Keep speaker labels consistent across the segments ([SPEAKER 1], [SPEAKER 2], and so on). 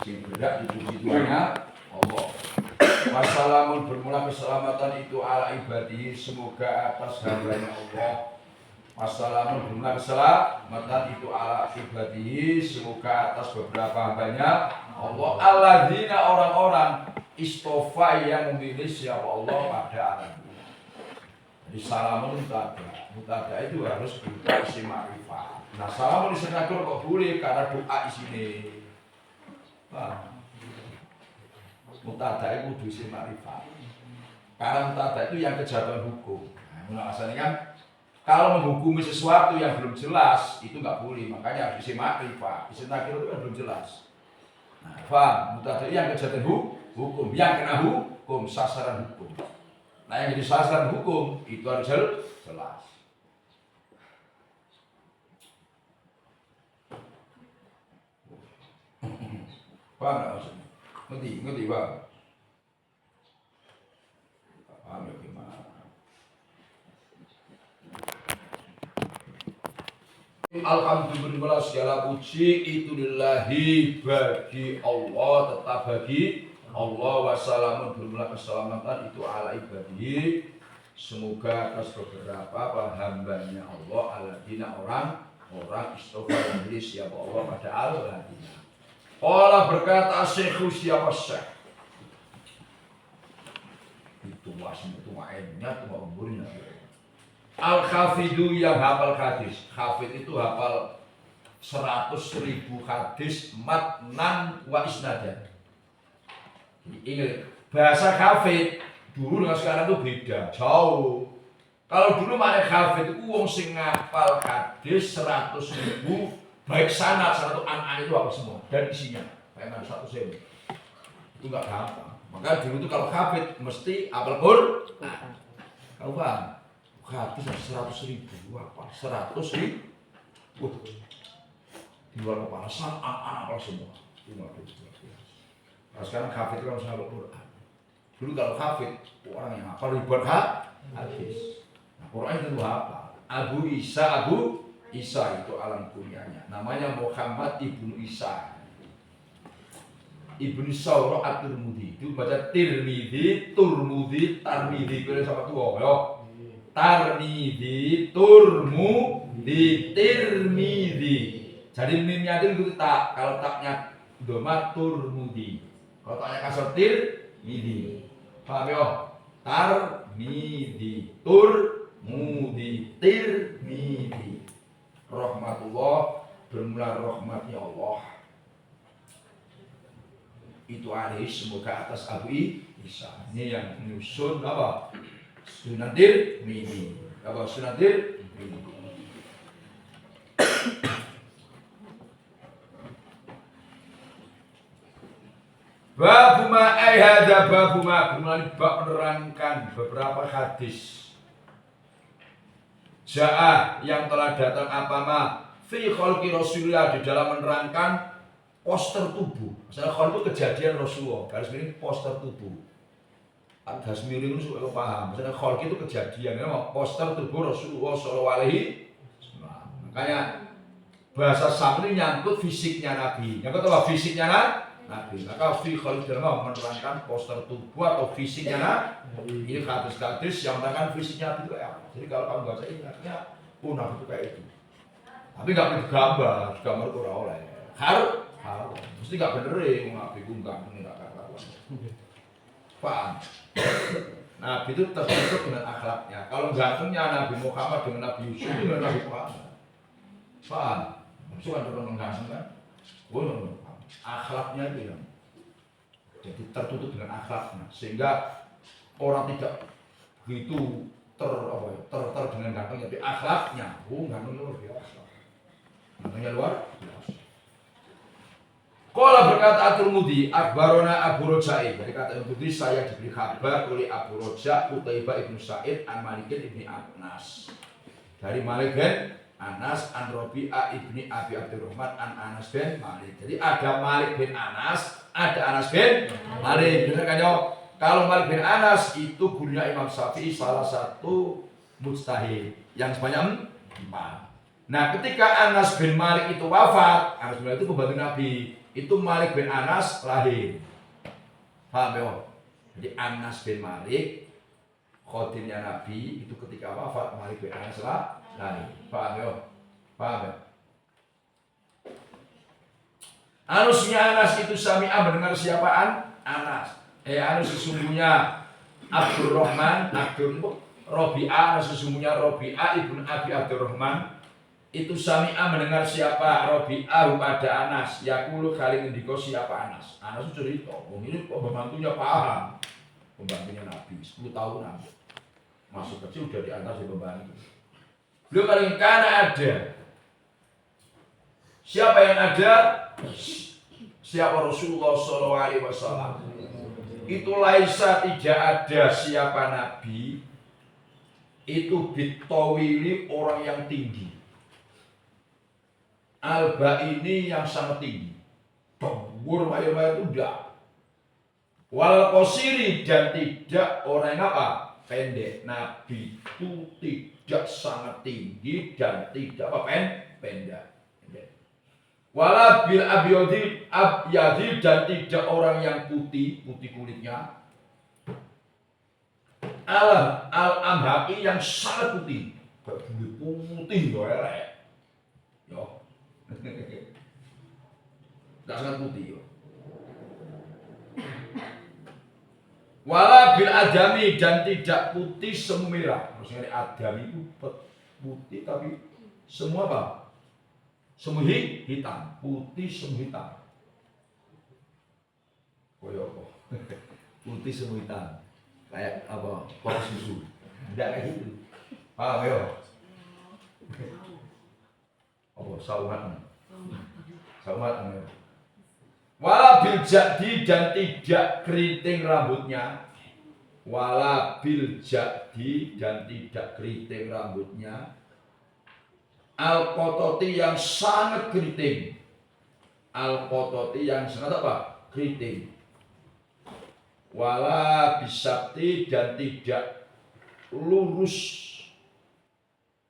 [SPEAKER 1] Sing berat dipuji Tuhannya Allah. Wassalamun bermula keselamatan itu ala ibadihi, semoga atas hambanya Allah. Wassalamun bermula keselamatan itu ala ibadihi, semoga atas beberapa hambanya Allah. Alladzina orang-orang istofa yang memilih siapa Allah pada alam. Jadi salamun mutada itu harus berupa isim ma'rifah. Nah salamun disengaja kok boleh karena doa isine. Mutada itu kudu isim ma'rifah. Karena mutada itu yang kejahatan hukum. Nah, asalnya kan kalau menghukumi sesuatu yang belum jelas itu nggak boleh, makanya harus isim ma'rifah. Isim nakir itu kan belum jelas. Nah, paham? Mutada itu yang kejahatan hukum, yang kena hukum, sasaran hukum. Nah yang jadi sasaran hukum itu harus jelas. Paham nggak maksudnya? Ngerti Pak? Paham ya gimana? Alhamdulillah segala puji itu lillahi bagi Allah, tetap bagi Allah. Wassalamun bermula keselamatan itu ala ibadihi, semoga atas beberapa hambanya Allah aladina orang istofa yang milih siapa Allah pada aladina. Allah berkata Syekhu siapa Syekh itu wasmu tuainnya tua umurnya. Al-Khafidu yang hafal hadis. Khafid itu hafal 100.000 hadis matnan wa isnadan. Ingat, bahasa Khafid dulu dengan sekarang itu beda, jauh. Kalau dulu mana Khafid itu wong sing ngapal hadis 100.000 baik sanad satu an itu apa semua dan isinya kayak 100.000 itu nggak gampang. Maka dulu itu kalau Khafid mesti apal Quran. Kau paham? Hadis 100.000 apa? 100.000. Di luar kepala an apa semua. Nah, sekarang Khafid itu harus hafal Quran. Dulu kalau Khafid orang yang hafal ribuan hadis. Nah, Quran itu apa? Abu Isa itu alam kunyanya. Namanya Muhammad ibnu Isa. Ibnu Sauro at-Tirmidzi. Itu baca Tirmidzi, Turmudzi, Tarmidzi. Pilih sama tua ya. Tarmidzi, Turmudzi, Tirmidzi. Jadi mimnya itu tak. Kalau taknya doma Turmudzi. Kalau taknya kasar Tirmidzi. Paham ya? Tarmidzi, Turmudzi, Tirmidzi. Rahmatullah bermula rahmatnya Allah. Itu alaihi semoga atas Abu Isa. Ini yang menyusun apa? Sunan Tirmidzi. Apa Sunan Tirmidzi? Babu ma ayhada babu ma bermula bab menerangkan beberapa hadis. Ja'ah yang telah datang apa ma fi khalqi Rasulullah di dalam menerangkan poster tubuh. Misalnya khalq itu kejadian Rasulullah, garis miring poster tubuh. Garis miring itu supaya paham. Misalnya khalq itu kejadian, poster tubuh Rasulullah sallallahu alaihi wasallam. Makanya bahasa Samri nyangkut fisiknya Nabi. Nyangkut apa fisiknya Nabi. Maka fi khalq dalam menerangkan poster tubuh atau fisiknya Nabi. Ini hadis-hadis yang menerangkan fisiknya Nabi itu kayak apa. Jadi kalau kamu baca ini artinya Nabi itu kayak itu. Tapi nggak perlu gambar itu oleh. Harus, mesti nggak bener ya Nabi itu nggak karuan. Paham? Nabi itu terbentuk dengan akhlaknya. Kalau gantengnya Nabi Muhammad dengan Nabi Yusuf itu dengan Nabi Muhammad. Paham? Maksudnya orang ganteng kan? Akhlaknya itu yang jadi tertutup dengan akhlaknya sehingga orang tidak begitu ter dengan gantengnya, tapi akhlaknya ganteng luar biasa. Gantengnya luar biasa. Qala berkata At-Tirmidzi akhbarona Abu Raja'i. Dari kata Tirmidzi saya diberi kabar oleh Abu Raja' Qutaibah ibnu Sa'id an Malik ibni Anas. Dari Malik bin Anas an Rabi'ah ibni Abi Abdurrahman an Anas bin Malik. Jadi ada Malik bin Anas, ada Anas bin Malik. Benar kan ya? Kalau Malik bin Anas itu gurunya Imam Syafi'i, salah satu mujtahid yang sebanyak 4. Nah, ketika Anas bin Malik itu wafat, Anas bin Malik itu pembantu Nabi, itu Malik bin Anas lahir. Paham ya? Jadi Anas bin Malik, khadimnya Nabi, itu ketika wafat Malik bin Anas lahir. Paham ya? Paham ya? Anusnya Anas itu sami'ah mendengar siapaan? Anas. Anus sesungguhnya Abdurrahman, Robi'ah, sesungguhnya Robi'ah ibn Abi Abdurrahman itu sami'ah mendengar siapa Robi'ah pada Anas. Yaqulu kali ngendika siapa Anas. Anas itu cerita, ini pembantunya paham. Pembantunya Nabi 10 tahun Nabi. Masuk kecil udah diantar si pembantu. Beliau paling karena ada. Siapa yang ada? Siapa Rasulullah SAW. Itu laisa tidak ada siapa Nabi. Itu bitawili orang yang tinggi. Alba ini yang sangat tinggi. Tawur mayat itu tidak. Wal qasiri dan tidak orang yang apa? Pendek. Nabi itu tidak sangat tinggi dan tidak apa? Pendek. Wala bil abyadi dan tidak orang yang putih kulitnya. Al amhaqi yang sangat putih. Putih yo elek. Yo. Enggak sangat putih yo. Wala bil adami dan tidak putih semu merah. Maksudnya adami itu putih tapi semua apa? Semu hitam, putih semu hitam. Koyo apa? Putih semu hitam. Kayak apa? Kok susu. Tidak kayak gitu. Paham ya? Apa saumat? Saumat. Wala bil jadi dan tidak keriting rambutnya. Wala bil jadi dan tidak keriting rambutnya. Al-qototi yang sangat keriting. Al-qototi yang sangat apa? Keriting. Wala bisabti dan tidak lurus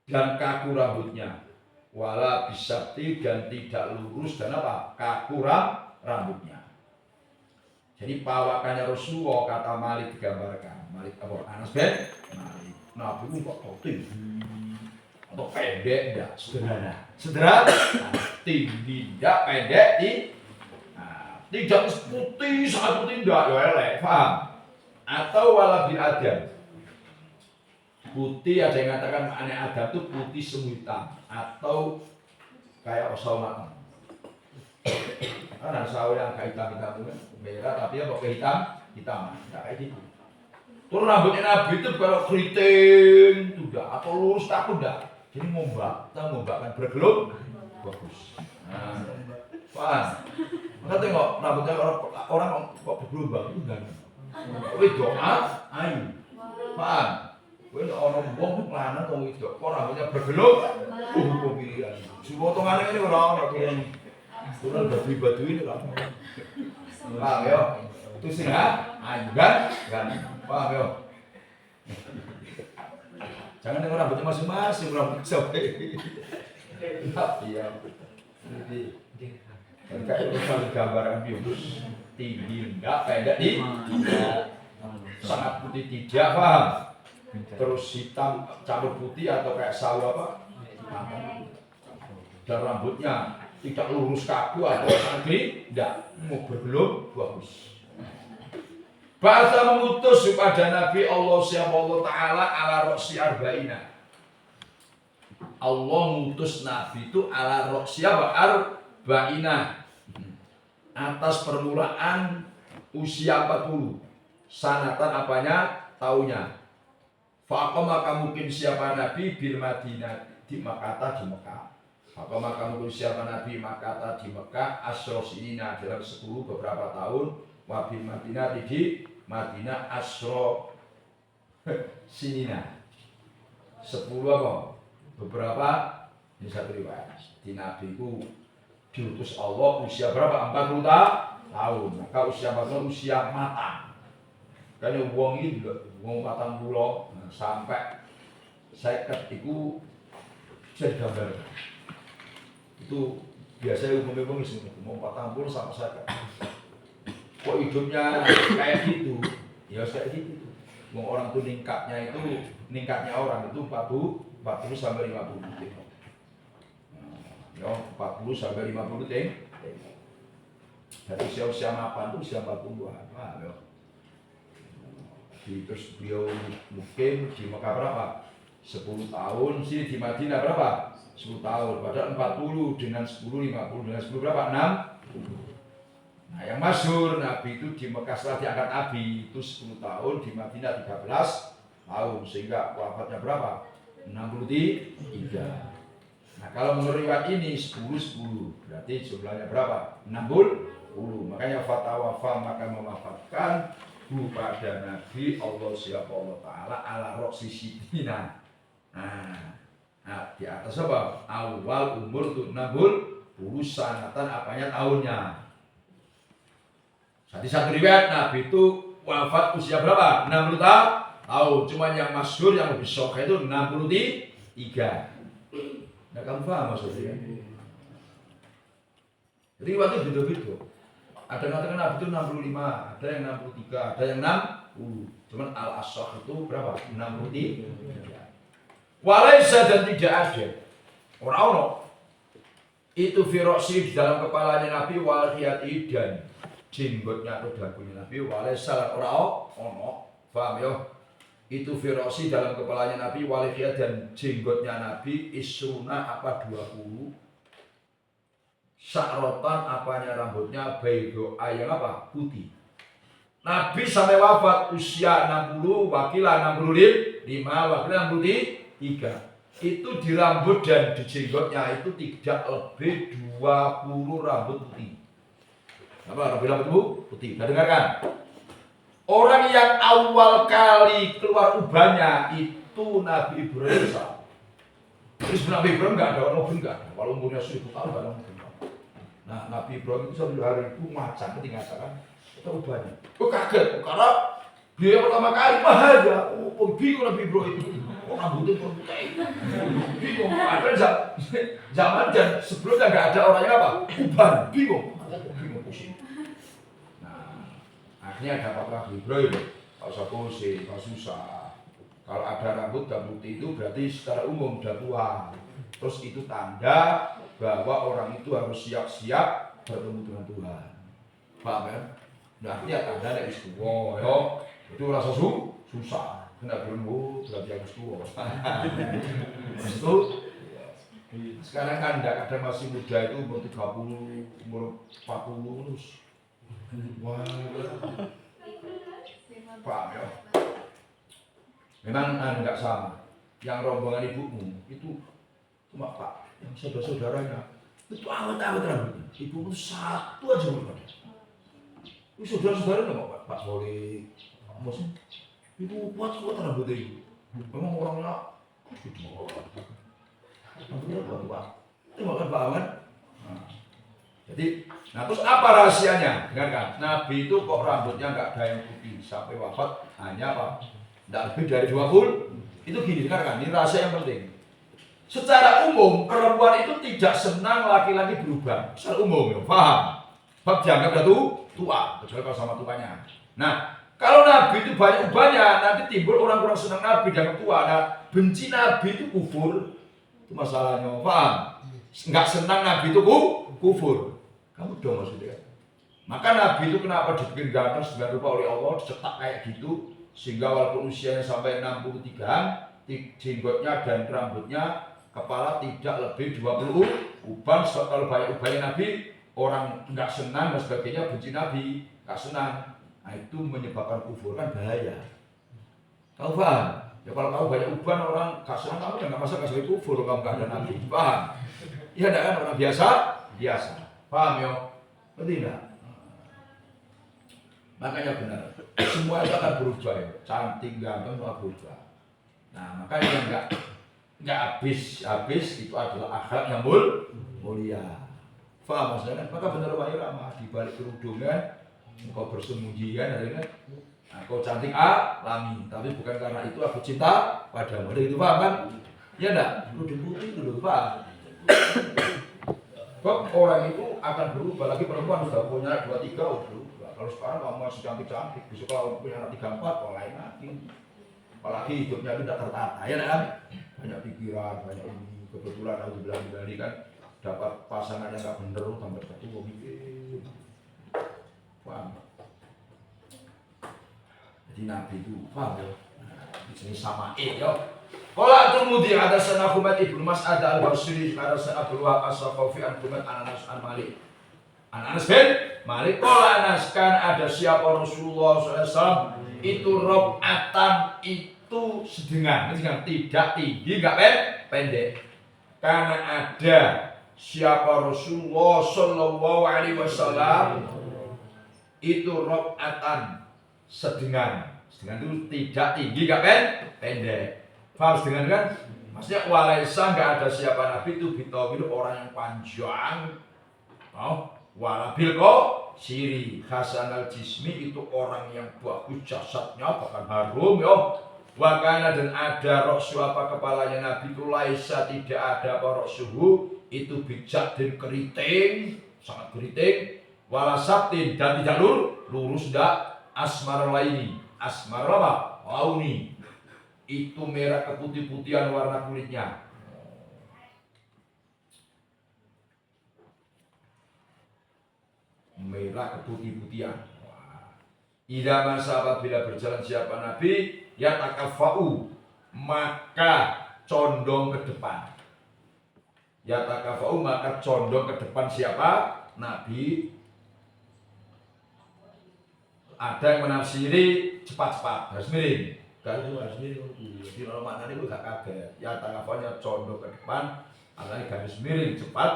[SPEAKER 1] dan kaku rambutnya. Wala bisabti dan tidak lurus dan apa? Kaku rambutnya. Jadi pawakannya Rasulullah kata Malik digambarkan. Malik apa? Anas bin Malik. Nabi itu kok putih atau pendek enggak? Sederhana. Tinggi enggak, pendek tidak putih sangat putih enggak ya elek, paham? Atau wala bil adam. Putih ada yang mengatakan aneh adam itu putih semu hitam atau kayak osaumat. Karena sawo yang kayak hitam merah tapi apa hitam enggak kayak gitu. Terus rambutnya Nabi itu kalau keriting sudah atau lurus tak udah. Jadi ngombakkan bergeluk bagus. Nah, paham? Maka tengok rambutnya orang kok bergelombang itu enggak. Kowe doa, ayo. Paham? Kowe orang wong lanang atau wedok kok rambutnya bergeluk, kok pilihan. Si potongannya ini ora turun batu ini lah. Paham ya? Itu sih ayo kan? Paham ya? Jangan dengan rambutnya masing-masing, rambut siapa? Iya. Jadi kayak misalnya gambaran bius tinggi enggak, pendek sangat putih tidak, paham? Terus hitam campur putih atau kayak sawo apa? Dan rambutnya tidak lurus kaku atau sangat enggak, mau berbelum bagus. Bahasa mengutus kepada Nabi Allah Ta'ala ala roksi arba'ina. Allah mengutus Nabi itu ala roksi arba'ina. Atas permulaan usia 40. Sanatan apanya? Tahunnya. Faqama mungkin siapa Nabi bil Madinah di Makkah di Mekah. Faqama mungkin siapa Nabi Makkah di Mekah asrosinina dalam 10 beberapa tahun. Wabil Madinah di Madinah asro sinina 10 apa? Beberapa ini satu riwayat di Nabi itu diutus Allah usia berapa? 40 tahun. Maka usia 40 usia matang. Karena wong ini wong 40 sampai 50 itu bisa digambar. Itu biasanya umumnya mau 40 sama saya. Kok hidupnya kayak gitu? Ya kayak gitu. Mau orang tuh ningkatnya orang itu 40 sampai 50 detik. Ya 40 sampai 50 detik. Dari usia mapan itu usia 40-an. Wah, ya. Terus beliau mungkin di Mekah berapa? 10 tahun, sini di Madinah berapa? 10 tahun, padahal 40 dengan 10, 50 dengan 10 berapa? 60. Nah yang masyhur Nabi itu di Mekah setelah diangkat Nabi itu 10 tahun, di Madinah 13 tahun, sehingga wafatnya berapa? 63. Nah kalau menurut riwayat ini 10, berarti jumlahnya berapa? 60. Makanya fatawafa maka mewafatkan pada Nabi Allah Subhanahu wa taala ala roksi sidina. Nah, di atas apa? Awal umur tuh 60 sanatan apanya tahunnya. Jadi satu riwayat Nabi itu wafat usia berapa? 60 tahun. Cuma yang masyhur yang lebih syok itu 63. Nah, kamu paham maksudnya? Riwayat itu beda-beda. Ada yang mengatakan Nabi itu 65, ada yang 63, ada yang 60. Cuman al-ashah itu berapa? 63. Walaysa dan tidak ada. Orang itu firoksi di dalam kepalanya Nabi walhiyati dan jenggotnya atau dagunya Nabi. Walaysa dan orang paham ya? Itu firoksi dalam kepalanya Nabi walhiyati dan jenggotnya Nabi isruna apa 20. Sakrotan apanya rambutnya baido ayam apa? Putih. Nabi sampai wafat usia 60, wakilah 65, wakilah 63. Itu di rambut dan di jenggotnya itu tidak lebih 20 rambut putih. Apa rambut putih? Nah, dengarkan. Orang yang awal kali keluar ubannya itu Nabi Ibrahim. Terus Nabi Ibrahim nggak ada orang enggak, walau umurnya 1000 tahun nggak ada orang. Nah, Nabi Ibrahim itu sambil hari itu macan ketika kan kita ubahnya. Kaget karena dia pertama kali bahaya. Bingung Nabi Ibrahim itu. Rambutnya putih. Bingung. Padahal zaman dan sebelumnya nggak ada orangnya apa? Uban. Bingung pusing. Nah, akhirnya ada Nabi Ibrahim. Kalau usah pusing, kalau susah. Kalau ada rambut dan putih itu berarti secara umum udah tua. Terus itu tanda bahwa orang itu harus siap-siap bertemu dengan Tuhan. Paham kan? Nah, artinya tanda nek wis tuwa ya. Itu rasa susah. Kena belum berarti harus tuwa. Itu sekarang kan enggak ada masih muda itu umur 30, umur 40 terus. Wah. Paham ya? Memang enggak sama. Yang rombongan ibumu itu cuma Pak, yang saudara-saudaranya itu awet-awet rambutnya. Ibu itu satu aja rambutnya. Itu saudara-saudara nggak Pak Soleh, maksudnya ibu kuat rambutnya itu. Memang orangnya rambutnya kuat Pak. Itu makan Pak Awan. Jadi, terus apa rahasianya? Dengarkan, Nabi itu kok rambutnya nggak ada yang putih sampai wafat hanya apa? Tidak lebih dari 20. Itu gini, dengarkan, ini rahasia yang penting. Secara umum, perempuan itu tidak senang laki-laki berubah. Secara umum, ya, paham? Sebab dianggap tua, kecuali kalau sama tuanya. Nah, kalau Nabi itu banyak ubahnya, nanti timbul orang kurang senang Nabi dianggap tua. Nah, benci Nabi itu kufur. Itu masalahnya, paham? Nggak senang Nabi itu kufur. Kamu dong maksudnya. Maka Nabi itu kenapa dibikin ganteng sedemikian rupa oleh Allah, dicetak kayak gitu, sehingga walaupun usianya sampai 63-an, jenggotnya dan rambutnya kepala tidak lebih 20 uban. Kalau banyak ubannya Nabi, orang nggak senang dan sebagainya, benci Nabi, nggak senang. Nah itu menyebabkan kufur, kan bahaya. Kamu paham? Ya kalau kamu banyak uban orang nggak senang, kamu ya nggak masa kasih kufur, kamu nggak ada Nabi. Paham? Iya enggak kan orang biasa? Paham ya? Berarti enggak? Makanya benar, semua itu akan berubah ya. Cantik, ganteng, semua berubah. Nah makanya nggak habis itu adalah akhlak yang mulia. Faham maksudnya? Maka benar Pak Irama di balik kerudungan engkau bersembunyi kan, kau cantik alami, tapi bukan karena itu aku cinta padamu. Ada itu paham kan? Ya enggak? Kerudung putih itu loh, Pak. Sebab orang itu akan berubah, lagi perempuan sudah punya anak 2-3 berubah. Kalau sekarang kamu masih cantik-cantik, besok kalau punya anak 3-4, lain lagi. Apalagi hidupnya tidak tertata, ya kan? Banyak pikiran, banyak ini. Kebetulan aku bilang tadi kan dapat pasangan yang nggak bener, tambah ketua mikir. Paham? Jadi Nabi itu paham ya? Di sini sama ya. Qala Tirmidzi hadatsana Humaid ibnu Mas'ad al-Basri hadatsana Abdul Wahab as-Saqafi an Humaid an Anas an Malik. An Anas bin Malik qala Anas kan ada siapa Rasulullah SAW itu rakaatan itu sedengan tidak tinggi enggak pendek. Karena ada siapa Rasulullah sallallahu alaihi wasallam itu rakaatan sedengan itu tidak tinggi enggak pendek. Faham dengan kan? Maksudnya walaisa enggak ada siapa Nabi itu bitawil orang yang panjang. Oh, walabil kok siri hasanal jismi itu orang yang bagus jasadnya bahkan harum ya. Wakana dan ada roksu apa kepalanya Nabi itu laisa tidak ada apa roksuhu itu bijak dan keriting sangat keriting walasabtin dan tidak lurus dak asmar laini asmar apa launi itu merah keputih-putihan warna kulitnya. Merah keputih-putihan. Idza masa apabila berjalan siapa Nabi ya takafau maka condong ke depan. Ya takafau maka condong ke depan siapa Nabi. Ada yang menafsiri cepat-cepat harus miring. Kalau harus miring, jadi kalau maknanya itu gak kaget. Ya tanggapannya condong ke depan, artinya garis miring cepat.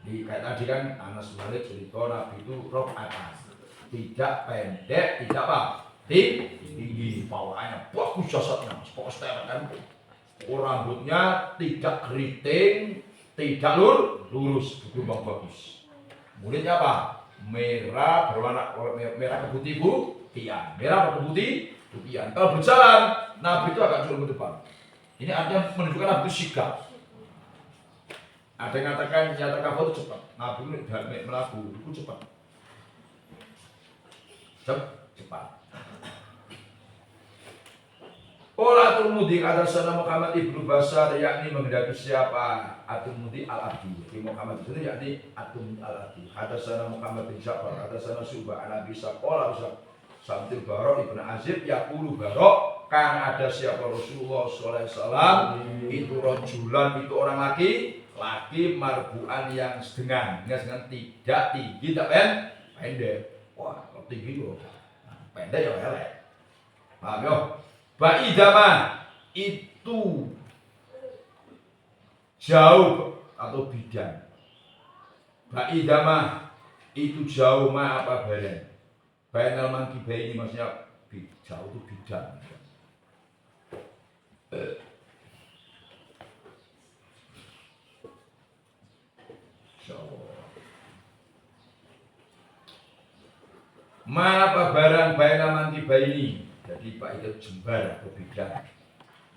[SPEAKER 1] Jadi kayak tadi kan Anas Malik cerita Nabi itu rok atas, tidak pendek, tidak apa, tinggi, powernya bagus jasadnya, poster kan. Rambutnya tidak keriting, tidak lurus, bergelombang bagus. Mulutnya apa? Merah berwarna merah keputih-putihan. Merah keputih-putihan. Kalau berjalan, Nabi itu agak jauh ke depan. Ini artinya menunjukkan Nabi itu sigap. Ada yang mengatakan nyata kafir itu cepat. Nabi itu melaku itu cepat. Cepat. Qala Tirmidzi hadatsana Muhammad ibnu Bashar yakni menghadapi siapa? At-Tirmidzi al-Abdi. Jadi Muhammad itu yakni At-Tirmidzi al-Abdi. Hadatsana Muhammad bin Ja'far hadatsana Syu'bah an Abi Saqala Samtil Barok ibnu Azib yaqulu Barok kan ada siapa Rasulullah sallallahu alaihi wasallam itu rajulan itu orang laki marbuan yang sedengan tidak tinggi tidak pendek. Wah, kalau tinggi kok pendek ya elek. Paham ya? Ba'idama itu jauh atau bidang. Ba'idama itu jauh ma apa barang. Bainal mangkibai ini maksudnya jauh itu bidang. Ma apa barang bainal mangkibai ini. Jadi Pak itu jembar atau bidang.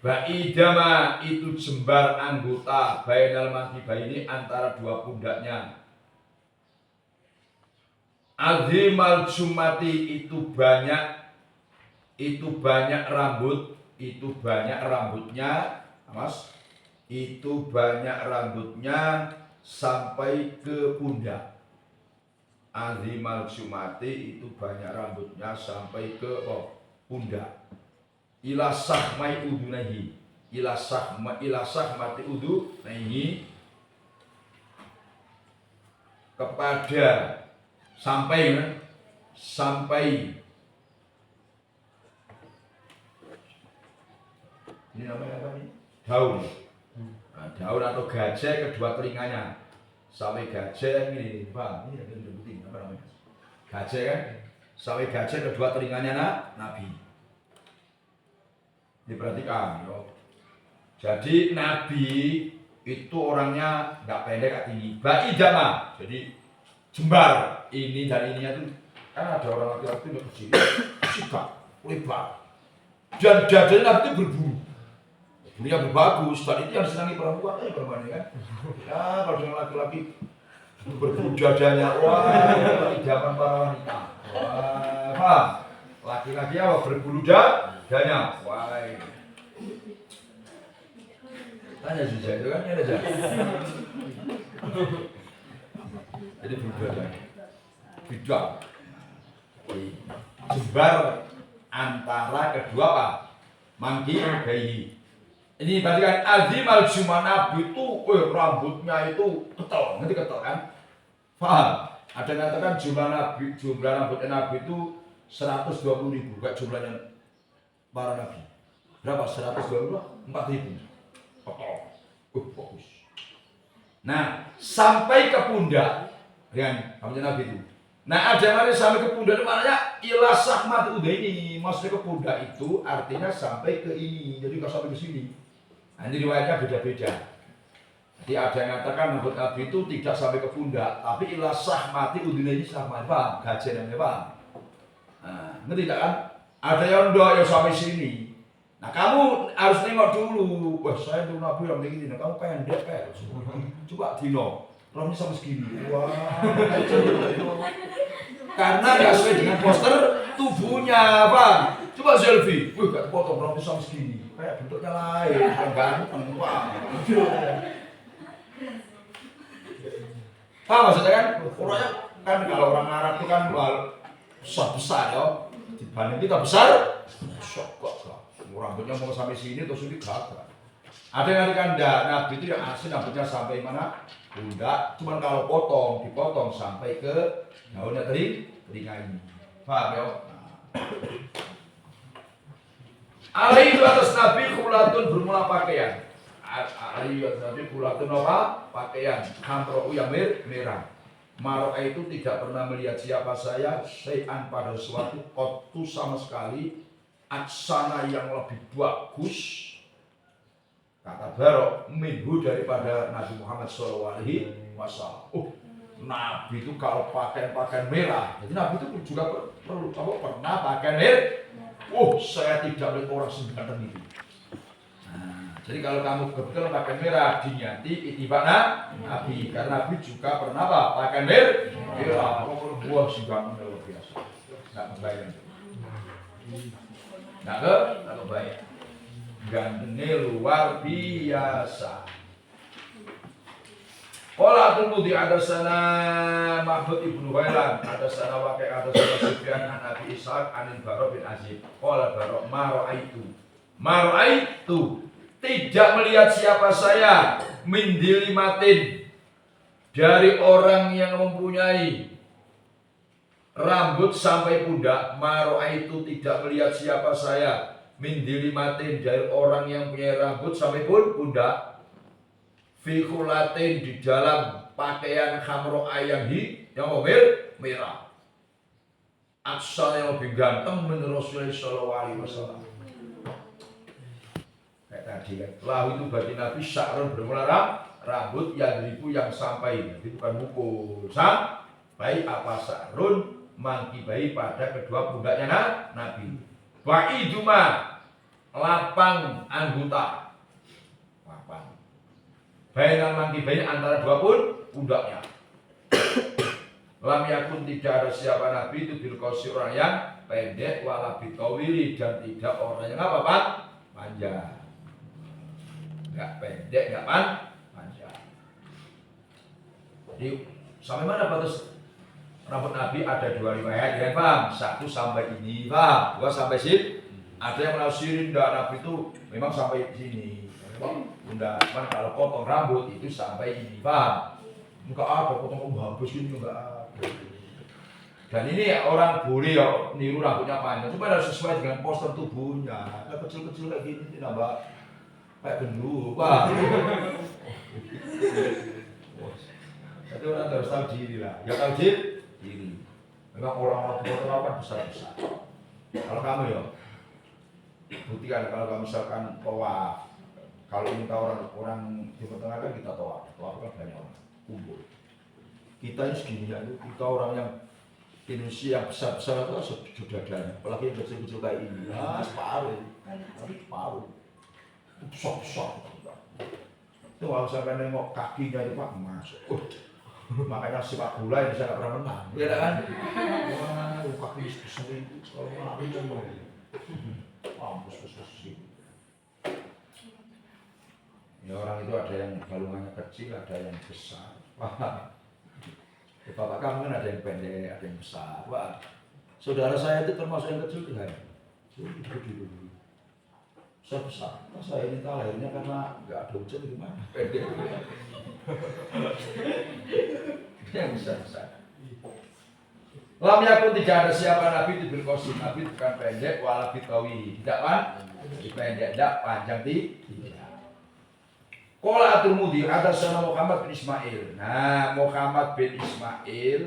[SPEAKER 1] Ba'idama itu jembar anggota bainal mangkibai ini antara dua pundaknya. Azimal jumati itu banyak rambutnya, Mas. Itu banyak rambutnya sampai ke pundak. Azimal jumati itu banyak rambutnya sampai ke pundak. Ila sahmai udunahi. Ila sahmati udunahi kepada sampai ini namanya apa nih? Daun. Nah, daun atau gajah kedua telinganya. Sampai gajah ini, Bang. Ini ada penting apa namanya? Gajah kan? Sampai gajah kedua telinganya Nabi. Diperhatikan, yo. Jadi Nabi itu orangnya nggak pendek, nggak tinggi. Ba'idama, jadi jembar ini dan ininya tuh kan ada orang laki-laki yang kecil, sikap, lebar, dan dadanya Nabi itu berbulu. Dunia bagus, dan itu yang disenangi perempuan, perempuan ini kan. Ya kalau dengan laki-laki berbulu dadanya, wah idaman para wanita. Wah, paham? Laki-laki apa berbulu dadanya, wah. Tanya saja itu kan, ya ada saja. Jadi berbulu dadanya, bidang, jembar antara kedua apa? Mangki bayi. Ini berarti kan azimal jumlah Nabi itu, rambutnya itu ketel, ngerti ketel kan? Paham? Ada yang mengatakan jumlah rambutnya Nabi itu 120.000, kayak jumlahnya para Nabi. Berapa? 120? 4.000. Ketel. Bagus. Nah, sampai ke pundak dengan rambutnya Nabi itu. Nah, ada yang sampai ke pundak itu maknanya ila sahmat udaini. Maksudnya ke pundak itu artinya sampai ke ini, jadi nggak sampai ke sini. Nah, ini riwayatnya beda-beda. Jadi ada yang mengatakan rambut Nabi itu tidak sampai ke pundak, tapi ilah sahmati udine ini sahmati, paham? Gajen namanya, paham? Nah, ngerti tidak kan? Ada yang udah yang sampai sini. Nah, kamu harus nengok dulu. Wah, saya tuh Nabi yang begini. Nah, kamu pendek kayak. Coba dino, rambutnya sampai segini. Wah, karena nggak sesuai dengan poster tubuhnya, paham? Coba selfie. Wih, gak potong rambutnya sampai segini. Kayak bentuknya lain, ganteng, wah. Paham maksudnya kan? Orangnya kan kalau orang Arab itu kan besar ya. Dibanding kita besar, sok kok. Rambutnya mau sampai sini terus ini gagah. Ada yang kan Nabi itu yang asli rambutnya sampai mana? Pundak. Cuman kalau dipotong sampai ke daunnya telinga ini. Paham ya? Alaihi atas Nabi kulatun bermula pakaian. Alaihi atas Nabi kulatun apa? Pakaian. Hamro'u yang merah. Maro'a itu tidak pernah melihat siapa saya syai'an pada sesuatu kotu sama sekali aksana yang lebih bagus. Kata Barok minhu daripada Nabi Muhammad SAW. Nabi itu kalau pakaian merah. Jadi Nabi itu juga pernah pakaian merah. Saya tidak melihat orang seganteng itu. Nah, jadi kalau kamu kebetulan pakai merah dinyati itibak Nabi, karena Nabi juga pernah apa? Pakai merah. Wah, seganteng luar biasa. Nggak kebayang. Nggak kebayang. Gantengnya luar biasa. Qala Tirmidzi ada sana Mahmud ibnu Ghailan, ada sana Waqi', ada sana Sufyan an Abi Ishaq an Bara bin Azib. Qala Bara ma ra'aitu tidak melihat siapa saya min dilimatin dari orang yang mempunyai rambut sampai pundak. Ma ra'aitu tidak melihat siapa saya min dilimatin dari orang yang punya rambut sampai pundak. Fi khulatin di dalam pakaian khamro ayam yang merah. Aksal yang lebih ganteng menurut Rasulullah SAW. Kayak tadi kan. Lahu itu bagi Nabi sya'run bermula rambut yang sampai, jadi bukan mukul. Sampai apa sya'run mangkibai pada kedua pundaknya Nabi. Wa'iduma lapang anggota. Bainal mangkibain antara dua pundaknya. Lam yakun tidak ada siapa Nabi itu bil qasir orang yang pendek wala bitawili dan tidak orang yang apa Pak? Panjang. Enggak pendek, enggak panjang. Jadi sampai mana batas rambut Nabi? Ada dua riwayat ya paham? Satu sampai ini paham? Dua sampai sini. Ada yang menafsirin Nabi itu memang sampai sini. Bunda, kalau potong rambut itu sampai ini, paham? Enggak ada potong habis ini, enggak ada. Dan ini orang boleh ya niru rambutnya panjang, cuma harus sesuai dengan postur tubuhnya. Kalau kecil-kecil kayak gini tidak mbak kayak gendut, paham? Jadi orang harus tahu diri lah, ya tahu diri. Memang orang kan besar-besar. Kalau kamu ya, buktikan kalau kamu misalkan tawaf. Kalau minta orang di tengah kan kita tawaf kan banyak orang kumpul. Kita ini segini ya, kita orang yang Indonesia yang besar-besar itu sudah ada, apalagi yang kecil-kecil kayak ini, separuh. Sok-sok. Itu kalau sampai nengok kakinya itu Pak emas. Makanya sepak bola yang bisa nggak pernah menang, ya kan? Wah, kaki besar itu kalau lari kan mampus sih. Ya orang itu ada yang balungannya kecil, ada yang besar. Wah, bapak kamu kan ada yang pendek, ada yang besar. Wah, saudara saya itu termasuk yang kecil kan? Dulu. Saya besar. Nah, saya ini lahirnya karena nggak ada hujan di mana? Pendek. Yang besar. Lam yakun tidak ada siapa nabi itu berkosim. Nabi bukan pendek, wala bitawi. Tidak kan? Pendek, tidak panjang tidak. Qala At-Tirmidzi hadatsana Muhammad bin Ismail. Nah, Muhammad bin Ismail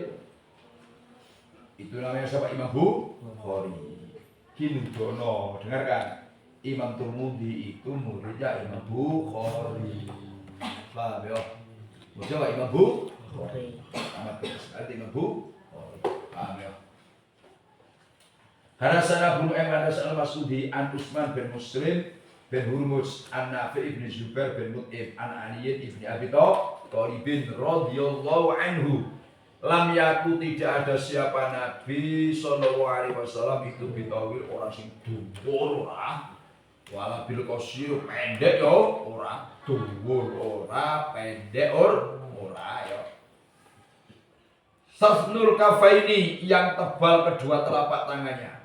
[SPEAKER 1] itu namanya siapa? Imam Bukhari. Kinudono, dengarkan. Imam Tirmidzi itu muridnya Imam Bukhari. Paham ya? Muridnya Imam Bukhari. Muhammad bin Ismail Imam Bukhari. Paham ya? Hadatsana Ibnu Hadatsana Mas'udi an Utsman bin Muslim bin Hurmuz an Nafi' bin Zubair bin Mut'im an Ali bin Abi Thalib radhiyallahu anhu. Lam yaku tidak ada siapa Nabi sallallahu alaihi wasallam itu bitawil orang sing dhuwur ora. Wala bil qasir pendek yo ora, dhuwur ora, pendek ora yo. Safnul kafaini yang tebal kedua telapak tangannya.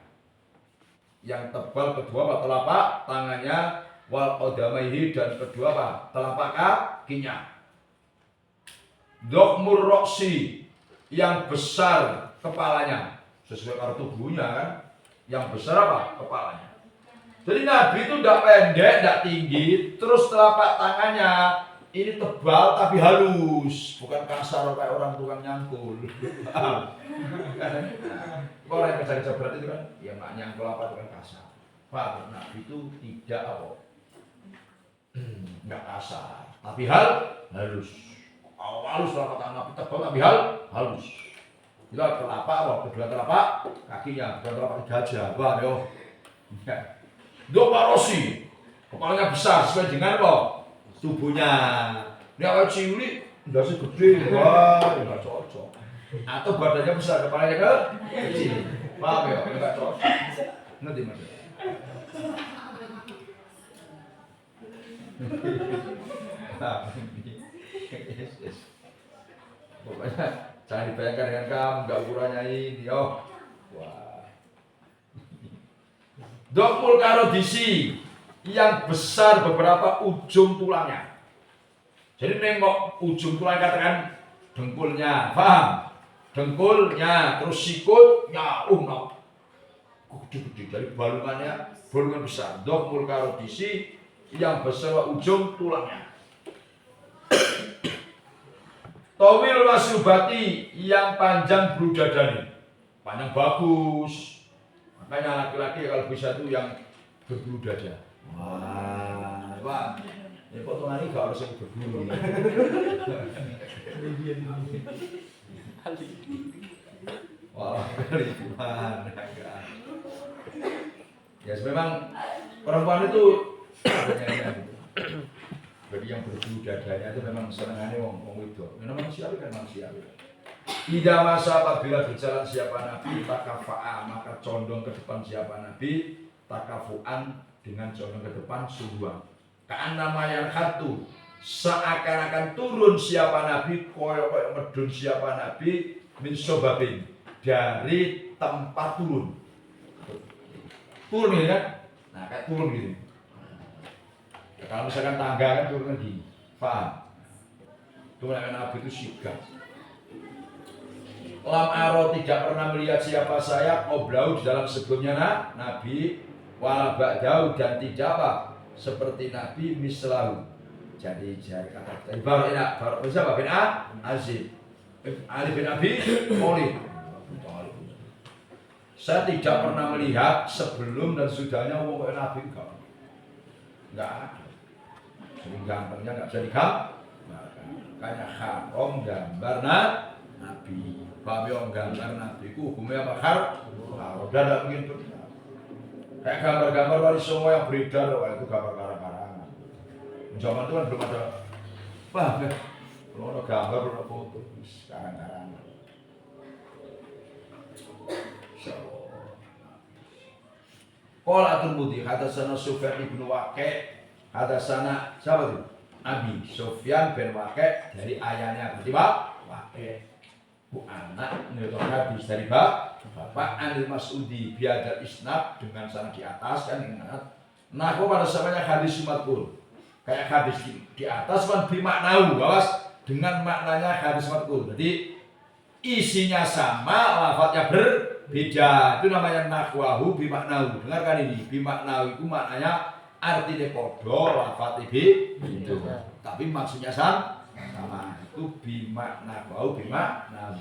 [SPEAKER 1] Yang tebal kedua telapak tangannya, wal qadamaihi dan kedua telapak kakinya. Dhokmur roksi yang besar kepalanya, sesuai kartu tubuhnya kan. Yang besar kepalanya. Jadi Nabi itu tidak pendek, tidak tinggi, terus telapak tangannya ini tebal tapi halus, bukan kasar kayak orang tukang nyangkul. Orang yang kerja berat itu kan, ya nggak nyangkul apa itu kan kasar. Pak, Nabi itu tidak nggak kasar, tapi halus. Halus telapak tangan Nabi tebal tapi halus. Itu telapak kedua telapak kakinya, kedua telapak gajah, wah yo. Doparosi, kepalanya besar sesuai dengan tubuhnya. Ini awal cilik, dasar gede, wah, nggak cocok. Atau badannya besar, kepalanya kecil, paham ya? Nggak cocok. Ngerti mas? Pokoknya jangan dibayangkan dengan kamu, nggak ukurannya ini, yo. Wah. Dokmul karodisi yang besar beberapa ujung tulangnya. Jadi nengok ujung tulang katakan dengkulnya, paham? Dengkulnya, terus sikutnya, gede-gede. Jadi balungan besar. Dokmul karodisi yang besar ujung tulangnya. Tawil wasyubati yang panjang bulu dadani, panjang bagus. Makanya laki-laki kalau bisa tuh yang berbulu dada. Wah, ini potongan ini gak harus yang berbulu. Wah, kelipuan. Ya, memang perempuan itu jadi yang berbulu dadanya itu memang senangannya wong itu. Memang manusiawi kan manusiawi. Tidak masa apabila berjalan siapa Nabi takafa'a maka condong ke depan siapa Nabi takafu'an dengan condong ke depan sungguhan. Karena yang khatu seakan-akan turun siapa Nabi koyok medun siapa Nabi min sobabin dari tempat turun ya kan? Nah kayak turun gitu. Ya, kalau misalkan tangga kan turun gini, paham? Itu Nabi itu sigap. Lam aro tidak pernah melihat siapa saya oblau di dalam sebelumnya Nabi wala ba'dau dan tidak seperti Nabi mislahu. Jadi kata baru siapa bin Azib Ali bin Abi Thalib. Saya tidak pernah melihat sebelum dan sudahnya Nabi enggak ada. Jadi gantengnya enggak bisa digambar. Kayak haram gambar Nabi. Paham gambar Nabi ku hukumnya apa? Haram. Dan tidak mungkin benar. Kayak gambar-gambar wali semua yang beredar, wah itu gambar karang-karangan. Zaman itu kan belum ada, wah, belum ada gambar, belum ada foto, sekarang-sekarang. Qala At-Tirmidzi hadatsana Sufyan ibn Waqi' hadatsana siapa itu? Abi Sufyan bin Waqi' dari ayahnya berarti Waqi'. Bu anak menurut hadis dari Bapak Anil Mas'udi biadal isnad dengan sanad di atas kan ingat. Nah, kok pada samanya hadis matqul. Kayak hadis di atas kan bimaknau, awas dengan maknanya hadis matqul. Jadi isinya sama, lafadznya berbeda. Itu namanya nahwahu bimaknau. Dengarkan ini, bimaknau itu maknanya artinya podo, lafadznya itu. Tapi maksudnya sama. Itu bimaknau, bimaknau.